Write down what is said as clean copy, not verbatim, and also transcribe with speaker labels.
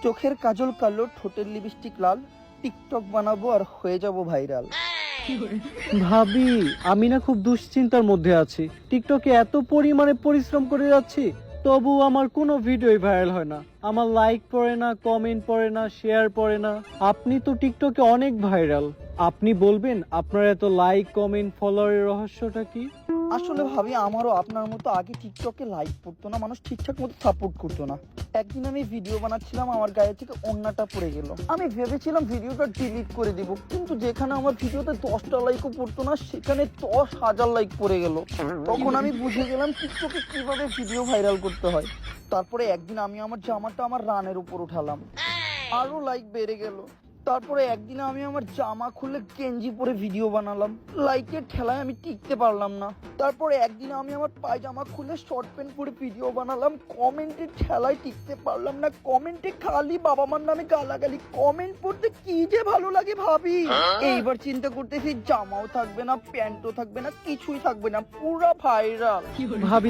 Speaker 1: চোখের কাজল কালো, ঠোঁটের লিপস্টিক লাল, টিকটক বানাবো আর হয়ে যাব ভাইরাল।
Speaker 2: ভাবি, আমি না খুব দুশ্চিন্তার মধ্যে আছি। টিকটকে এত পরিমাণে পরিশ্রম করে যাচ্ছি, তবু আমার কোনো ভিডিওই ভাইরাল হয় না। আমার লাইক পড়ে না, কমেন্ট পড়ে না, শেয়ার পড়ে না। আপনি তো টিকটকে অনেক ভাইরাল, আপনি বলবেন আপনার এত লাইক, কমেন্ট, ফলোয়ারের রহস্যটা কি?
Speaker 1: আসলে ভাবি, আমারও আপনার মতো আগে টিকটকে লাইক পড়তো না, মানুষ ঠিকঠাক মতো সাপোর্ট করতো না। একদিন আমি ভিডিও বানাচ্ছিলাম, আমার গায়ে থেকে ওড়নাটা পড়ে গেল। আমি ভেবেছিলাম ভিডিওটা ডিলিট করে দিব, কিন্তু যেখানে আমার ভিডিওতে 10টা লাইকও পড়তো না, সেখানে 10,000 লাইক পড়ে গেল। তখন আমি বুঝে গেলাম টিকটকে কিভাবে ভিডিও ভাইরাল করতে হয়। তারপরে একদিন আমি আমার জামাটা আমার রানের উপর উঠালাম, আরো লাইক বেড়ে গেল। তারপরে একদিন আমি আমার জামা খুলে গেঞ্জি পরে ভিডিও বানালাম, লাইকের ঠেলায় আমি টিকতে পারলাম না। তারপরে একদিন আমি আমার পায়জামা খুলে শর্ট প্যান্ট পরে ভিডিও বানালাম, কমেন্টের ঠেলায় টিকতে পারলাম না। কমেন্টে খালি বাবা মার নামে গালাগালি, কমেন্ট পড়তে কি যে ভালো লাগে ভাবি। এইবার চিন্তা করতেছি জামাও থাকবে না, প্যান্টও থাকবে না, কিছুই থাকবে না, পুরা ভাইরাল।
Speaker 2: ভাবি